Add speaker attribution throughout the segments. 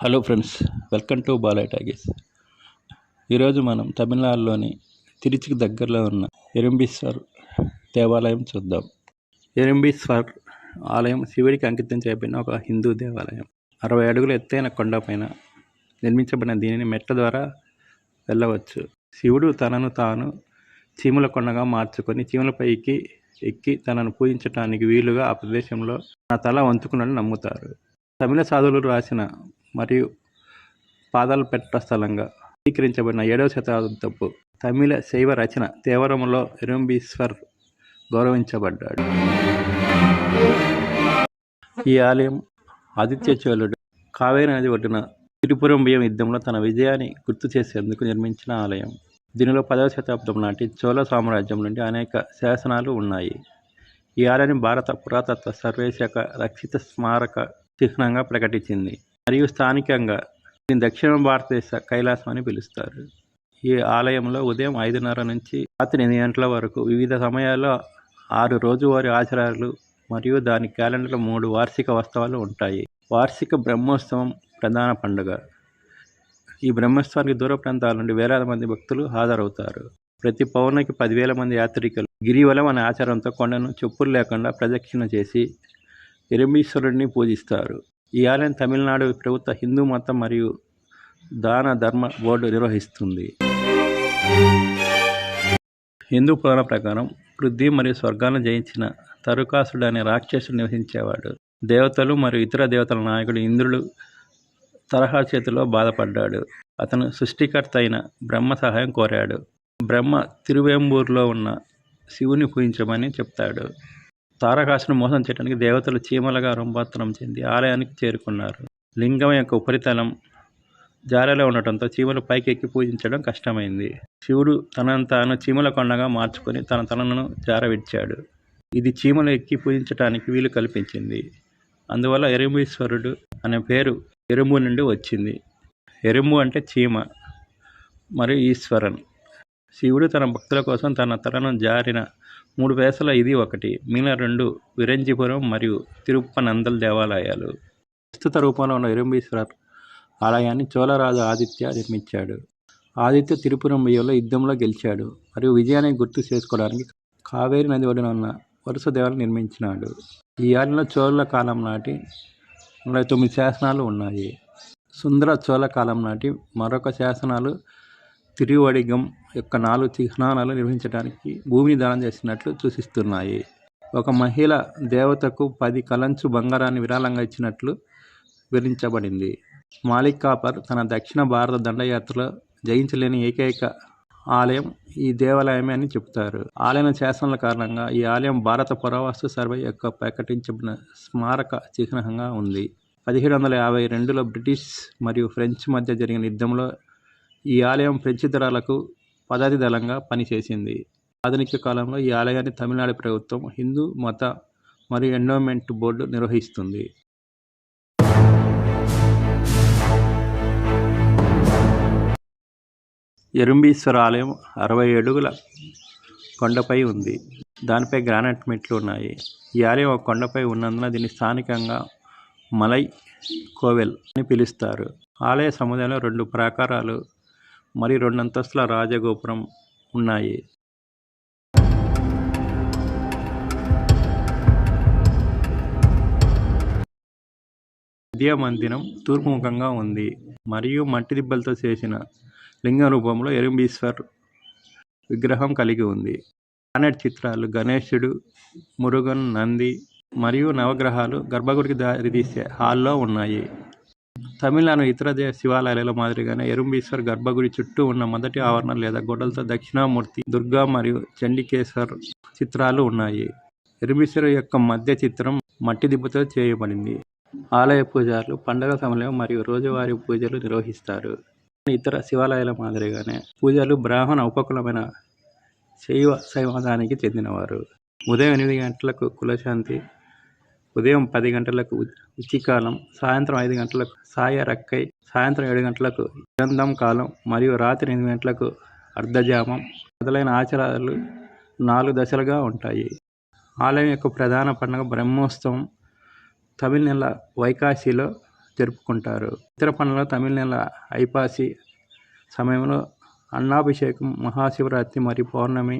Speaker 1: Hello friends, welcome to Balayya talkies. ఈరోజు మనం తమిళనాడులోని తిరుచికి దగ్గరలో ఉన్న ఎరుంబీశ్వర్ దేవాలయం చూద్దాం. ఎరుంబీశ్వర్ ఆలయం శివుడికి అంకితం చేయబడిన ఒక హిందూ దేవాలయం. 60 అడుగుల ఎత్తైన కొండపైన నిర్మించబడిన దీనిని మెట్ల ద్వారా వెళ్ళవచ్చు. శివుడు తనను తాను చీమల కొండగా మార్చుకొని చీమలపైకి ఎక్కి తనను పూజించడానికి వీలుగా ఆ ప్రదేశంలో తన తల వంచుకున్నట్టు నమ్ముతారు. తమిళ సాధువులు రాసిన మరియు పాదాలు పెట్ట స్థలంగా అంగీకరించబడిన 7వ శతాబ్దపు తమిళ శైవ రచన తేవరములో ఎరుంబీశ్వర్ గౌరవించబడ్డాడు. ఈ ఆలయం ఆదిత్య చోళుడు కావేరీ నది ఒడ్డున తిరుపురంబియం యుద్ధంలో తన విజయాన్ని గుర్తు చేసేందుకు నిర్మించిన ఆలయం. దీనిలో 10వ శతాబ్దం నాటి చోళ సామ్రాజ్యం నుండి అనేక శాసనాలు ఉన్నాయి. ఈ ఆలయాన్ని భారత పురాతత్వ సర్వే శాఖ రక్షిత స్మారక చిహ్నంగా ప్రకటించింది మరియు స్థానికంగా దీన్ని దక్షిణ భారతదేశ కైలాసం అని పిలుస్తారు. ఈ ఆలయంలో ఉదయం 5:30 నుంచి రాత్రి 8 గంటల వరకు వివిధ సమయాల్లో 6 రోజువారీ ఆచారాలు మరియు దాని క్యాలెండర్లో 3 వార్షిక ఉత్సవాలు ఉంటాయి. వార్షిక బ్రహ్మోత్సవం ప్రధాన పండుగ. ఈ బ్రహ్మోత్సవానికి దూర ప్రాంతాల నుండి వేలాది మంది భక్తులు హాజరవుతారు. ప్రతి పౌర్ణమికి 10,000 మంది యాత్రికులు గిరివలం అనే ఆచారంతో కొండను చెప్పులు లేకుండా ప్రదక్షిణ చేసి ఎరుంబీశ్వరుడిని పూజిస్తారు. ఈ ఆలయం తమిళనాడు ప్రభుత్వ హిందూ మతం మరియు దాన ధర్మ బోర్డు నిర్వహిస్తుంది. హిందూ పురాణ ప్రకారం పృథ్వీ మరియు స్వర్గాన్ని జయించిన తరుకాసుడు అనే రాక్షసుడు నివసించేవాడు. దేవతలు మరియు ఇతర దేవతల నాయకుడు ఇంద్రుడు తరహా చేతిలో బాధపడ్డాడు. అతను సృష్టికర్త అయిన బ్రహ్మ సహాయం కోరాడు. బ్రహ్మ తిరువెంబూరులో ఉన్న శివుని పూజించమని చెప్తాడు. తారకాసును మోసం చేయడానికి దేవతలు చీమలుగా రూపాంతరం చెంది ఆలయానికి చేరుకున్నారు. లింగం యొక్క ఉపరితలం జారలో ఉండటంతో చీమలు పైకి ఎక్కి పూజించడం కష్టమైంది. శివుడు తనను తాను చీమల కొండగా మార్చుకొని తన తలను జారవిడ్చాడు. ఇది చీమలు ఎక్కి పూజించడానికి వీలు కల్పించింది. అందువల్ల ఎరుంబీశ్వరుడు అనే పేరు ఎరుంబు నుండి వచ్చింది. ఎరుంబు అంటే చీమ మరియు ఈశ్వరన్. శివుడు తన భక్తుల కోసం తన తలను జారిన 3 ప్లేసుల ఇది ఒకటి. మిగిలిన 2 విరంజిపురం మరియు తిరుప్పనందల్ దేవాలయాలు. ప్రస్తుత రూపంలో ఉన్న ఎరుంబీశ్వర్ ఆలయాన్ని చోళరాజు ఆదిత్య నిర్మించాడు. ఆదిత్య తిరుపురంబియంలో యుద్ధంలో గెలిచాడు మరియు విజయాన్ని గుర్తు చేసుకోవడానికి కావేరీ నది ఒడ్డున ఉన్న వరుస దేవాలయం నిర్మించినాడు. ఈ ఆలయంలో చోళ కాలం నాటి 49 శాసనాలు ఉన్నాయి. సుందర చోళ కాలం నాటి మరొక శాసనాలు తిరువడిగం యొక్క 4 చిహ్నాలను నిర్వహించడానికి భూమిని దానం చేసినట్లు సూచిస్తున్నాయి. ఒక మహిళ దేవతకు 10 కలంచు బంగారాన్ని విరాళంగా ఇచ్చినట్లు వివరించబడింది. మాలిక్ కాపర్ తన దక్షిణ భారత దండయాత్రలో జయించలేని ఏకైక ఆలయం ఈ దేవాలయమే అని చెబుతారు. ఆలయం శాసనాల కారణంగా ఈ ఆలయం భారత పురావస్తు సర్వే యొక్క ప్రకటించబడిన స్మారక చిహ్నంగా ఉంది. 1752లో బ్రిటిష్ మరియు ఫ్రెంచ్ మధ్య జరిగిన యుద్ధంలో ఈ ఆలయం ఫ్రెంచ్ దళాలకు పదాతి దళంగా పనిచేసింది. ఆధునిక కాలంలో ఈ ఆలయాన్ని తమిళనాడు ప్రభుత్వం హిందూ మత మరియు ఎండోమెంట్ బోర్డు నిర్వహిస్తుంది. ఎరుంబీశ్వర ఆలయం 60 అడుగుల కొండపై ఉంది. దానిపై గ్రానైట్ మెట్లు ఉన్నాయి. ఈ ఆలయం ఒక కొండపై ఉన్నందున దీన్ని స్థానికంగా మలై కోవెల్ అని పిలుస్తారు. ఆలయ సముదాయంలో 2 ప్రాకారాలు మరియు 2 అంతస్తుల రాజగోపురం ఉన్నాయి. విద్యా మందిరం తూర్పుముఖంగా ఉంది మరియు మట్టి దిబ్బలతో చేసిన లింగ రూపంలో ఎరుంబీశ్వర్ విగ్రహం కలిగి ఉంది. గ్రానైట్ చిత్రాలు గణేశుడు, మురుగన్, నంది మరియు నవగ్రహాలు గర్భగుడికి దారితీసే హాల్లో ఉన్నాయి. తమిళనాడు ఇతర శివాలయాల మాదిరిగానే ఎరుంబీశ్వర్ గర్భగుడి చుట్టూ ఉన్న మొదటి ఆవరణ లేదా గోడలతో దక్షిణామూర్తి, దుర్గా మరియు చండికేశ్వర్ చిత్రాలు ఉన్నాయి. ఎరుంబీశ్వర్ యొక్క మధ్య చిత్రం మట్టి దిబ్బతో చేయబడింది. ఆలయ పూజారులు పండుగ సమయంలో మరియు రోజువారీ పూజలు నిర్వహిస్తారు. ఇతర శివాలయాల మాదిరిగానే పూజలు బ్రాహ్మణ ఉపకులమైన శైవ సమాజానికి చెందినవారు. ఉదయం 8 గంటలకు కులశాంతి, ఉదయం 10 గంటలకు ఉచికాలం, సాయంత్రం 5 గంటలకు సాయ రక్కై, సాయంత్రం 7 గంటలకు గ్రంథం కాలం మరియు రాత్రి 8 గంటలకు అర్ధజామం మొదలైన ఆచారాలు 4 దశలుగా ఉంటాయి. ఆలయం యొక్క ప్రధాన పండుగ బ్రహ్మోత్సవం తమిళ నెల వైకాశిలో జరుపుకుంటారు. ఇతర పండుగలు తమిళ నెల ఐపాసి సమయంలో అన్నాభిషేకం, మహాశివరాత్రి మరియు పౌర్ణమి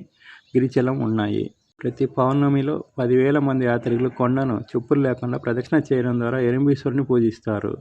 Speaker 1: గిరిచలం ఉన్నాయి. ప్రతి పౌర్ణమిలో 10,000 మంది యాత్రికులు కొండను చెప్పులు లేకుండా ప్రదక్షిణ చేయడం ద్వారా ఎరంబీశ్వరుని పూజిస్తారు.